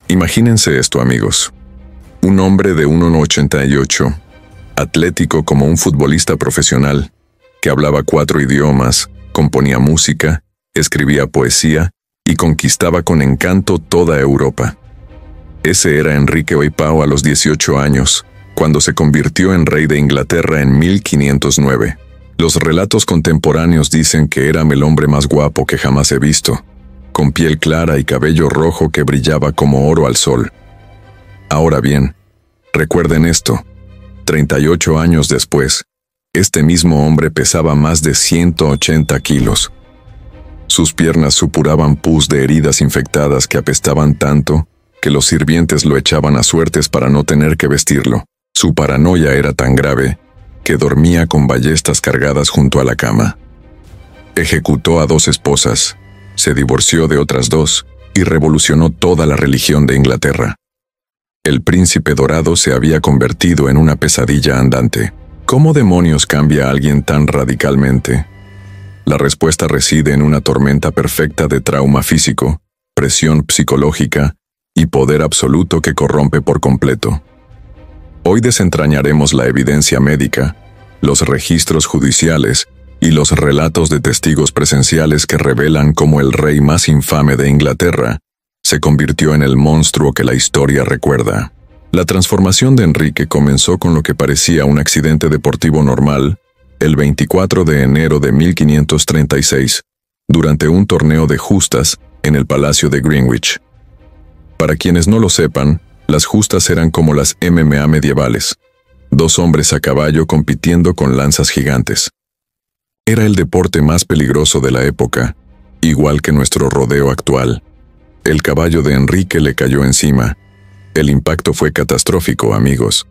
Imagínense esto, amigos. Un hombre de 1,88, atlético como un futbolista profesional, que hablaba 4 idiomas, componía música, escribía poesía y conquistaba con encanto toda Europa. Ese era Enrique Oipao a los 18 años, cuando se convirtió en rey de Inglaterra en 1509. Los relatos contemporáneos dicen que era el hombre más guapo que jamás he visto, con piel clara y cabello rojo que brillaba como oro al sol. Ahora bien, recuerden esto, 38 años después, este mismo hombre pesaba más de 180 kilos. Sus piernas supuraban pus de heridas infectadas que apestaban tanto que los sirvientes lo echaban a suertes para no tener que vestirlo. Su paranoia era tan grave que dormía con ballestas cargadas junto a la cama. Ejecutó a 2 esposas, se divorció de otras 2 y revolucionó toda la religión de Inglaterra. El príncipe dorado se había convertido en una pesadilla andante. ¿Cómo demonios cambia a alguien tan radicalmente? La respuesta reside en una tormenta perfecta de trauma físico, presión psicológica y poder absoluto que corrompe por completo. Hoy desentrañaremos la evidencia médica, los registros judiciales y los relatos de testigos presenciales que revelan cómo el rey más infame de Inglaterra se convirtió en el monstruo que la historia recuerda. La transformación de Enrique comenzó con lo que parecía un accidente deportivo normal, el 24 de enero de 1536, durante un torneo de justas en el Palacio de Greenwich. Para quienes no lo sepan, las justas eran como las MMA medievales, 2 hombres a caballo compitiendo con lanzas gigantes. Era el deporte más peligroso de la época, igual que nuestro rodeo actual. El caballo de Enrique le cayó encima. El impacto fue catastrófico, amigos.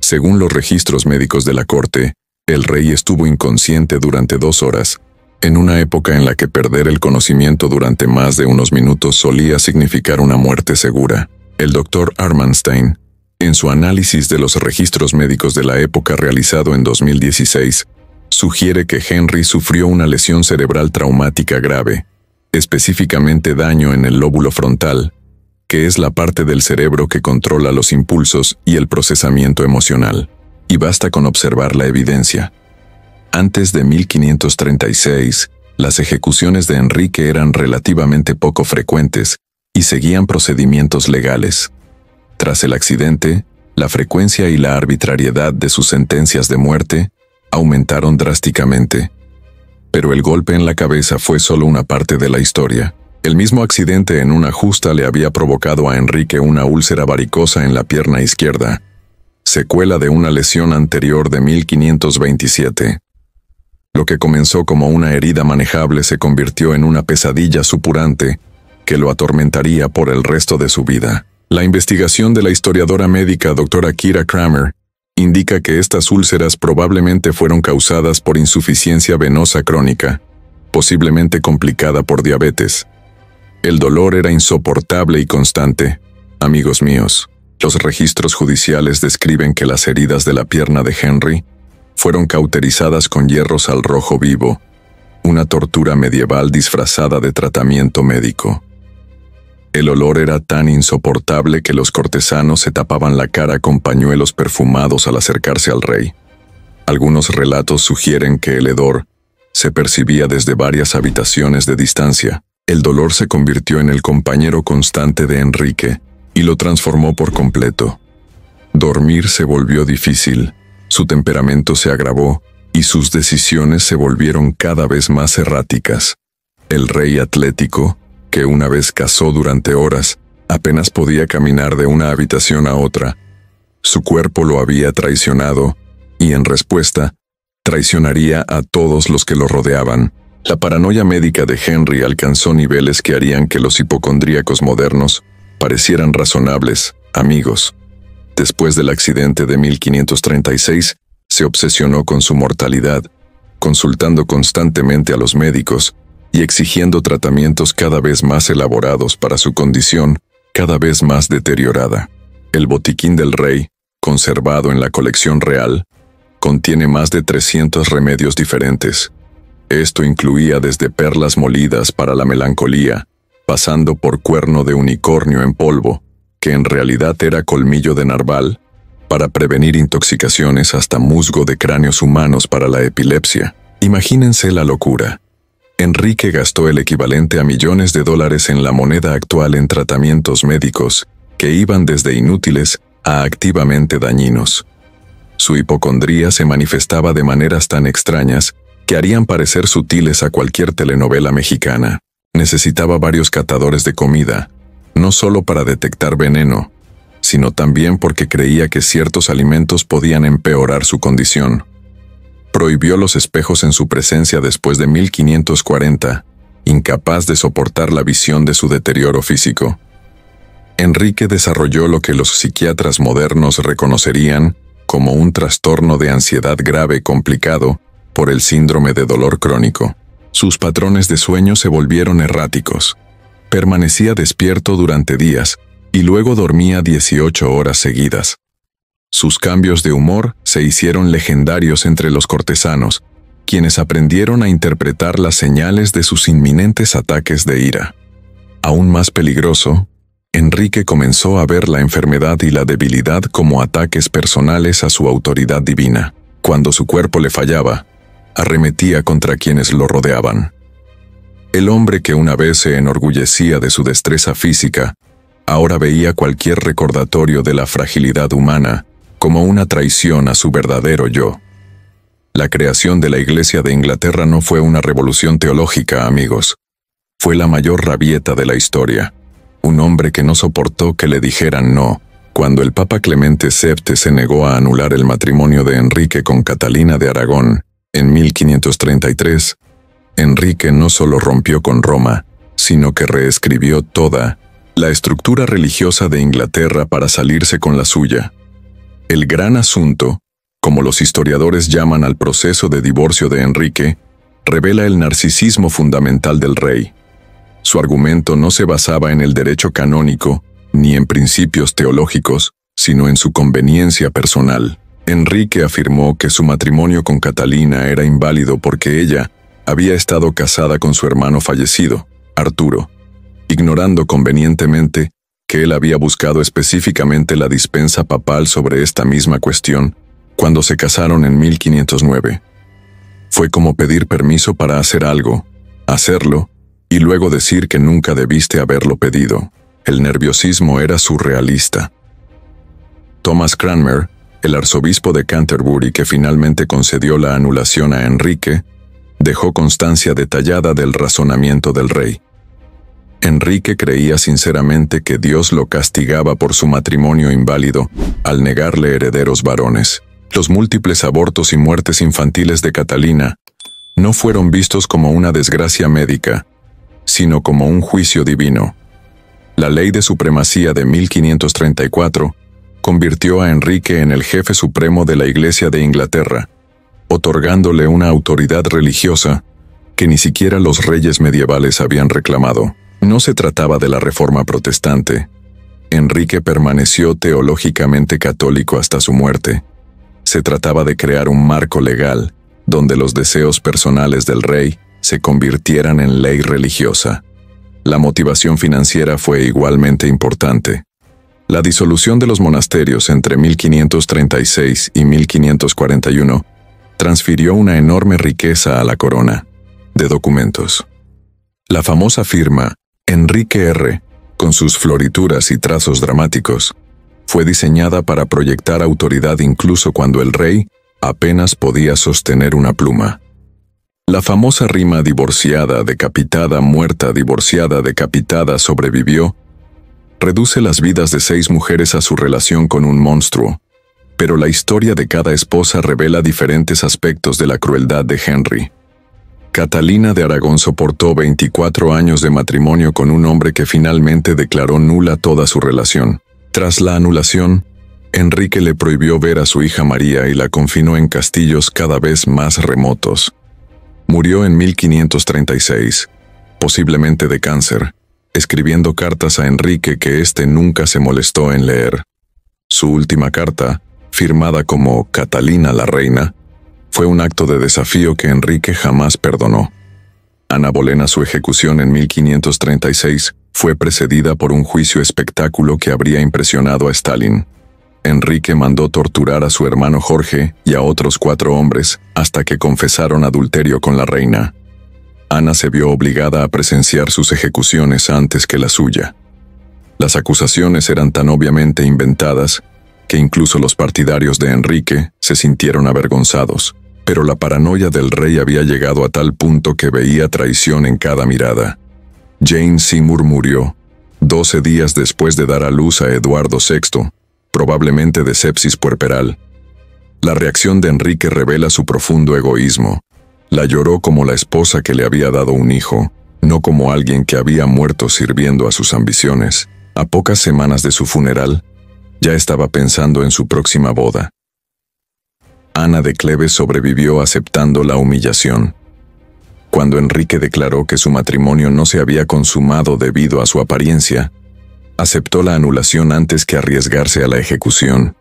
Según los registros médicos de la corte, el rey estuvo inconsciente durante 2 horas, en una época en la que perder el conocimiento durante más de unos minutos solía significar una muerte segura. El doctor Armanstein, en su análisis de los registros médicos de la época realizado en 2016, sugiere que Henry sufrió una lesión cerebral traumática grave, específicamente daño en el lóbulo frontal, que es la parte del cerebro que controla los impulsos y el procesamiento emocional. Y basta con observar la evidencia. Antes de 1536, las ejecuciones de Enrique eran relativamente poco frecuentes y seguían procedimientos legales. Tras el accidente, la frecuencia y la arbitrariedad de sus sentencias de muerte aumentaron drásticamente. Pero el golpe en la cabeza fue solo una parte de la historia. El mismo accidente en una justa le había provocado a Enrique una úlcera varicosa en la pierna izquierda, secuela de una lesión anterior de 1527. Lo que comenzó como una herida manejable se convirtió en una pesadilla supurante que lo atormentaría por el resto de su vida. La investigación de la historiadora médica doctora Kira Kramer indica que estas úlceras probablemente fueron causadas por insuficiencia venosa crónica, posiblemente complicada por diabetes. El dolor era insoportable y constante. Amigos míos, los registros judiciales describen que las heridas de la pierna de Henry fueron cauterizadas con hierros al rojo vivo, una tortura medieval disfrazada de tratamiento médico. El olor era tan insoportable que los cortesanos se tapaban la cara con pañuelos perfumados al acercarse al rey. Algunos relatos sugieren que el hedor se percibía desde varias habitaciones de distancia. El dolor se convirtió en el compañero constante de Enrique y lo transformó por completo. Dormir se volvió difícil, su temperamento se agravó y sus decisiones se volvieron cada vez más erráticas. El rey atlético, que una vez cazó durante horas, apenas podía caminar de una habitación a otra. Su cuerpo lo había traicionado y, en respuesta, traicionaría a todos los que lo rodeaban. La paranoia médica de Henry alcanzó niveles que harían que los hipocondríacos modernos parecieran razonables, amigos. Después del accidente de 1536, se obsesionó con su mortalidad, consultando constantemente a los médicos y exigiendo tratamientos cada vez más elaborados para su condición cada vez más deteriorada. El botiquín del rey, conservado en la colección real, contiene más de 300 remedios diferentes. Esto incluía desde perlas molidas para la melancolía, pasando por cuerno de unicornio en polvo, que en realidad era colmillo de narval, para prevenir intoxicaciones, hasta musgo de cráneos humanos para la epilepsia. Imagínense la locura. Enrique gastó el equivalente a millones de dólares en la moneda actual en tratamientos médicos, que iban desde inútiles a activamente dañinos. Su hipocondría se manifestaba de maneras tan extrañas que harían parecer sutiles a cualquier telenovela mexicana. Necesitaba varios catadores de comida, no solo para detectar veneno, sino también porque creía que ciertos alimentos podían empeorar su condición. Prohibió los espejos en su presencia después de 1540, incapaz de soportar la visión de su deterioro físico. Enrique desarrolló lo que los psiquiatras modernos reconocerían como un trastorno de ansiedad grave complicado por el síndrome de dolor crónico. Sus patrones de sueño se volvieron erráticos. Permanecía despierto durante días y luego dormía 18 horas seguidas. Sus cambios de humor se hicieron legendarios entre los cortesanos, quienes aprendieron a interpretar las señales de sus inminentes ataques de ira. Aún más peligroso, Enrique comenzó a ver la enfermedad y la debilidad como ataques personales a su autoridad divina. Cuando su cuerpo le fallaba, arremetía contra quienes lo rodeaban. El hombre que una vez se enorgullecía de su destreza física, ahora veía cualquier recordatorio de la fragilidad humana como una traición a su verdadero yo. La creación de la Iglesia de Inglaterra no fue una revolución teológica, amigos. Fue la mayor rabieta de la historia. Un hombre que no soportó que le dijeran no, cuando el Papa Clemente VII se negó a anular el matrimonio de Enrique con Catalina de Aragón en 1533, Enrique no solo rompió con Roma, sino que reescribió toda la estructura religiosa de Inglaterra para salirse con la suya. El gran asunto, como los historiadores llaman al proceso de divorcio de Enrique, revela el narcisismo fundamental del rey. Su argumento no se basaba en el derecho canónico, ni en principios teológicos, sino en su conveniencia personal. Enrique afirmó que su matrimonio con Catalina era inválido porque ella había estado casada con su hermano fallecido, Arturo, ignorando convenientemente que él había buscado específicamente la dispensa papal sobre esta misma cuestión cuando se casaron en 1509. Fue como pedir permiso para hacer algo, hacerlo, y luego decir que nunca debiste haberlo pedido. El nerviosismo era surrealista. Thomas Cranmer, el arzobispo de Canterbury que finalmente concedió la anulación a Enrique, dejó constancia detallada del razonamiento del rey. Enrique creía sinceramente que Dios lo castigaba por su matrimonio inválido al negarle herederos varones. Los múltiples abortos y muertes infantiles de Catalina no fueron vistos como una desgracia médica, sino como un juicio divino. La ley de supremacía de 1534 convirtió a Enrique en el jefe supremo de la Iglesia de Inglaterra, otorgándole una autoridad religiosa que ni siquiera los reyes medievales habían reclamado. No se trataba de la Reforma protestante. Enrique permaneció teológicamente católico hasta su muerte. Se trataba de crear un marco legal donde los deseos personales del rey se convirtieran en ley religiosa. La motivación financiera fue igualmente importante. La disolución de los monasterios entre 1536 y 1541 transfirió una enorme riqueza a la corona de documentos. La famosa firma Enrique R., con sus florituras y trazos dramáticos, fue diseñada para proyectar autoridad incluso cuando el rey apenas podía sostener una pluma. La famosa rima divorciada, decapitada, muerta, divorciada, decapitada sobrevivió, reduce las vidas de 6 mujeres a su relación con un monstruo, pero la historia de cada esposa revela diferentes aspectos de la crueldad de Henry. Catalina de Aragón soportó 24 años de matrimonio con un hombre que finalmente declaró nula toda su relación. Tras la anulación, Enrique le prohibió ver a su hija María y la confinó en castillos cada vez más remotos. Murió en 1536, posiblemente de cáncer, escribiendo cartas a Enrique que éste nunca se molestó en leer. Su última carta, firmada como Catalina la Reina, fue un acto de desafío que Enrique jamás perdonó. Ana Bolena, su ejecución en 1536, fue precedida por un juicio espectáculo que habría impresionado a Stalin. Enrique mandó torturar a su hermano Jorge y a otros 4 hombres hasta que confesaron adulterio con la reina. Ana se vio obligada a presenciar sus ejecuciones antes que la suya. Las acusaciones eran tan obviamente inventadas que incluso los partidarios de Enrique se sintieron avergonzados, pero la paranoia del rey había llegado a tal punto que veía traición en cada mirada. Jane Seymour murió 12 días después de dar a luz a Eduardo VI, probablemente de sepsis puerperal. La reacción de Enrique revela su profundo egoísmo. La lloró como la esposa que le había dado un hijo, no como alguien que había muerto sirviendo a sus ambiciones. A pocas semanas de su funeral, ya estaba pensando en su próxima boda. Ana de Cleves sobrevivió aceptando la humillación. Cuando Enrique declaró que su matrimonio no se había consumado debido a su apariencia, aceptó la anulación antes que arriesgarse a la ejecución.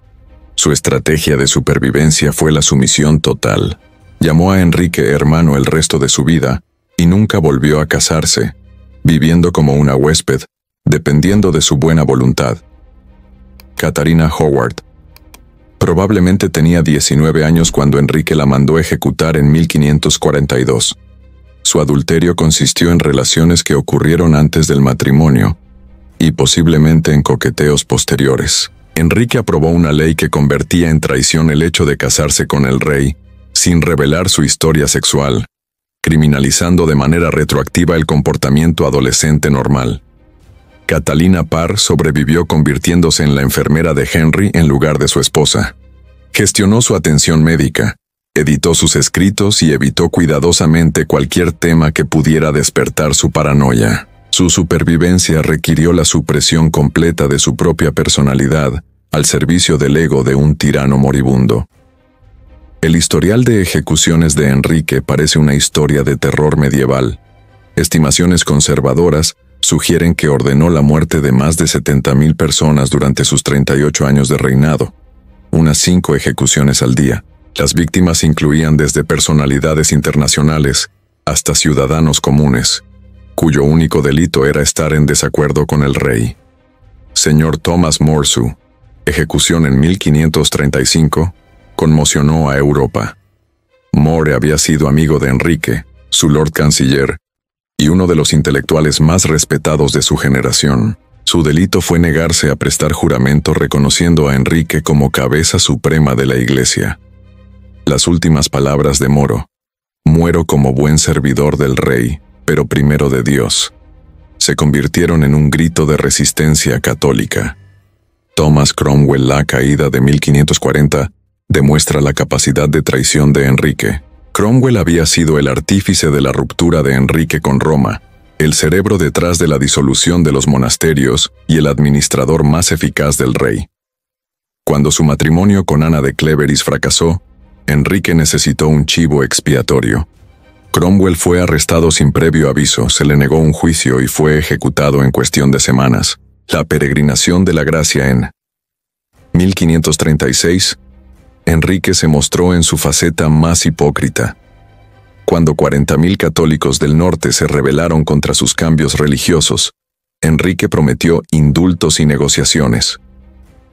Su estrategia de supervivencia fue la sumisión total. Llamó a Enrique hermano el resto de su vida y nunca volvió a casarse, viviendo como una huésped, dependiendo de su buena voluntad. Catharina Howard. Probablemente tenía 19 años cuando Enrique la mandó ejecutar en 1542. Su adulterio consistió en relaciones que ocurrieron antes del matrimonio y posiblemente en coqueteos posteriores. Enrique aprobó una ley que convertía en traición el hecho de casarse con el rey, sin revelar su historia sexual, criminalizando de manera retroactiva el comportamiento adolescente normal. Catalina Parr sobrevivió convirtiéndose en la enfermera de Henry en lugar de su esposa. Gestionó su atención médica, editó sus escritos y evitó cuidadosamente cualquier tema que pudiera despertar su paranoia. Su supervivencia requirió la supresión completa de su propia personalidad al servicio del ego de un tirano moribundo. El historial de ejecuciones de Enrique parece una historia de terror medieval. Estimaciones conservadoras sugieren que ordenó la muerte de más de 70,000 personas durante sus 38 años de reinado, unas 5 ejecuciones al día. Las víctimas incluían desde personalidades internacionales hasta ciudadanos comunes, cuyo único delito era estar en desacuerdo con el rey. Señor Thomas Morsu, ejecución en 1535, conmocionó a Europa. More había sido amigo de Enrique, su Lord Canciller, y uno de los intelectuales más respetados de su generación. Su delito fue negarse a prestar juramento reconociendo a Enrique como cabeza suprema de la Iglesia. Las últimas palabras de Moro: "Muero como buen servidor del rey, pero primero de Dios", se convirtieron en un grito de resistencia católica. Thomas Cromwell, la caída de 1540, demuestra la capacidad de traición de Enrique. Cromwell había sido el artífice de la ruptura de Enrique con Roma, el cerebro detrás de la disolución de los monasterios y el administrador más eficaz del rey. Cuando su matrimonio con Ana de Cleveris fracasó, Enrique necesitó un chivo expiatorio. Cromwell fue arrestado sin previo aviso, se le negó un juicio y fue ejecutado en cuestión de semanas. La peregrinación de la gracia en 1536, Enrique se mostró en su faceta más hipócrita. Cuando 40,000 católicos del norte se rebelaron contra sus cambios religiosos, Enrique prometió indultos y negociaciones.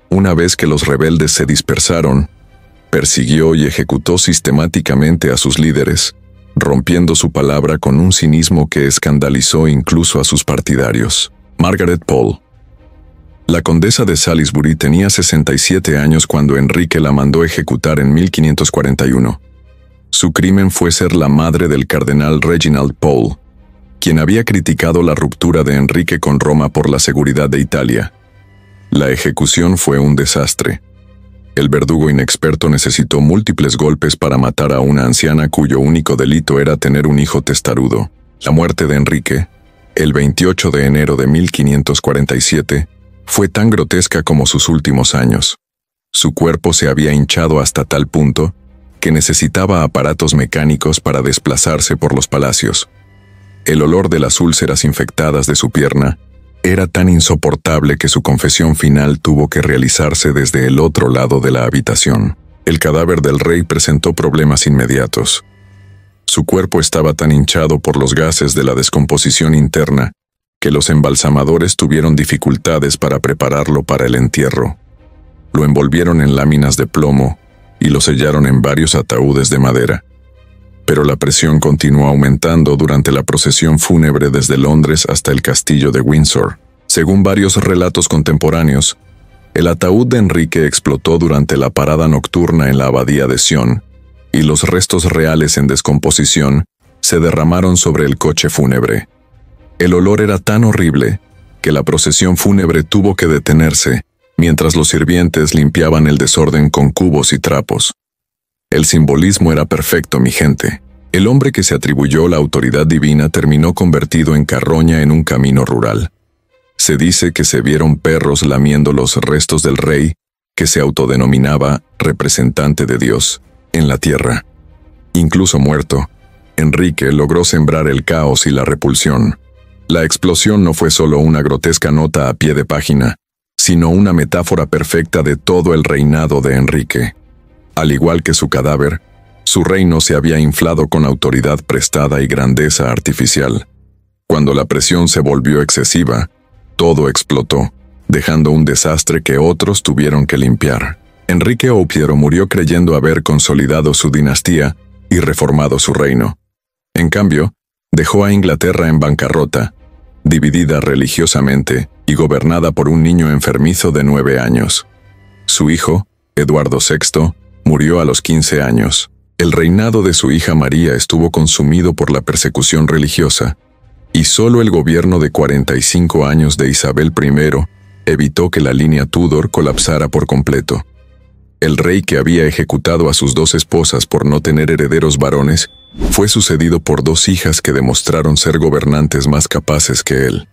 Una vez que los rebeldes se dispersaron, persiguió y ejecutó sistemáticamente a sus líderes, rompiendo su palabra con un cinismo que escandalizó incluso a sus partidarios. Margaret Pole. La condesa de Salisbury tenía 67 años cuando Enrique la mandó ejecutar en 1541. Su crimen fue ser la madre del cardenal Reginald Pole, quien había criticado la ruptura de Enrique con Roma por la seguridad de Italia. La ejecución fue un desastre. El verdugo inexperto necesitó múltiples golpes para matar a una anciana cuyo único delito era tener un hijo testarudo. La muerte de Enrique, el 28 de enero de 1547, fue tan grotesca como sus últimos años. Su cuerpo se había hinchado hasta tal punto que necesitaba aparatos mecánicos para desplazarse por los palacios. El olor de las úlceras infectadas de su pierna era tan insoportable que su confesión final tuvo que realizarse desde el otro lado de la habitación. El cadáver del rey presentó problemas inmediatos. Su cuerpo estaba tan hinchado por los gases de la descomposición interna que los embalsamadores tuvieron dificultades para prepararlo para el entierro. Lo envolvieron en láminas de plomo y lo sellaron en varios ataúdes de madera. Pero la presión continuó aumentando durante la procesión fúnebre desde Londres hasta el castillo de Windsor. Según varios relatos contemporáneos, el ataúd de Enrique explotó durante la parada nocturna en la abadía de Sion, y los restos reales en descomposición se derramaron sobre el coche fúnebre. El olor era tan horrible que la procesión fúnebre tuvo que detenerse mientras los sirvientes limpiaban el desorden con cubos y trapos. El simbolismo era perfecto, mi gente. El hombre que se atribuyó la autoridad divina terminó convertido en carroña en un camino rural. Se dice que se vieron perros lamiendo los restos del rey, que se autodenominaba representante de Dios, en la tierra. Incluso muerto, Enrique logró sembrar el caos y la repulsión. La explosión no fue solo una grotesca nota a pie de página, sino una metáfora perfecta de todo el reinado de Enrique. Al igual que su cadáver, su reino se había inflado con autoridad prestada y grandeza artificial. Cuando la presión se volvió excesiva, todo explotó, dejando un desastre que otros tuvieron que limpiar. Enrique Oupiero murió creyendo haber consolidado su dinastía y reformado su reino. En cambio, dejó a Inglaterra en bancarrota, dividida religiosamente y gobernada por un niño enfermizo de 9 años. Su hijo, Eduardo VI, murió a los 15 años. El reinado de su hija María estuvo consumido por la persecución religiosa, y solo el gobierno de 45 años de Isabel I evitó que la línea Tudor colapsara por completo. El rey, que había ejecutado a sus 2 esposas por no tener herederos varones, fue sucedido por 2 hijas que demostraron ser gobernantes más capaces que él.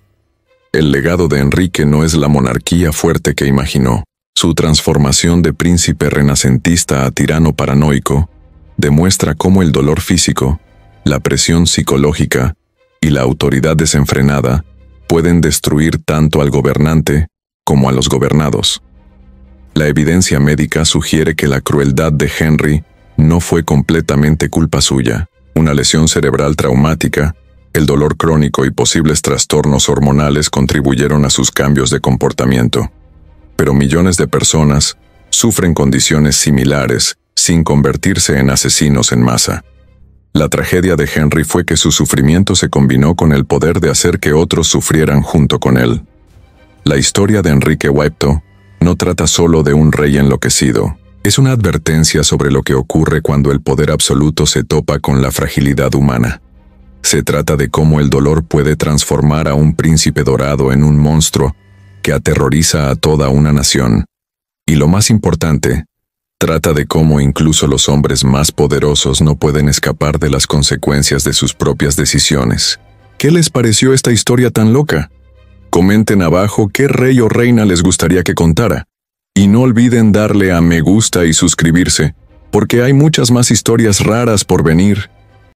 El legado de Enrique no es la monarquía fuerte que imaginó. Su transformación de príncipe renacentista a tirano paranoico demuestra cómo el dolor físico, la presión psicológica y la autoridad desenfrenada pueden destruir tanto al gobernante como a los gobernados. La evidencia médica sugiere que la crueldad de Henry no fue completamente culpa suya. Una lesión cerebral traumática, el dolor crónico y posibles trastornos hormonales contribuyeron a sus cambios de comportamiento. Pero millones de personas sufren condiciones similares sin convertirse en asesinos en masa. La tragedia de Henry fue que su sufrimiento se combinó con el poder de hacer que otros sufrieran junto con él. La historia de Enrique VIII no trata solo de un rey enloquecido. Es una advertencia sobre lo que ocurre cuando el poder absoluto se topa con la fragilidad humana. Se trata de cómo el dolor puede transformar a un príncipe dorado en un monstruo que aterroriza a toda una nación. Y lo más importante, trata de cómo incluso los hombres más poderosos no pueden escapar de las consecuencias de sus propias decisiones. ¿Qué les pareció esta historia tan loca? Comenten abajo qué rey o reina les gustaría que contara. Y no olviden darle a me gusta y suscribirse, porque hay muchas más historias raras por venir.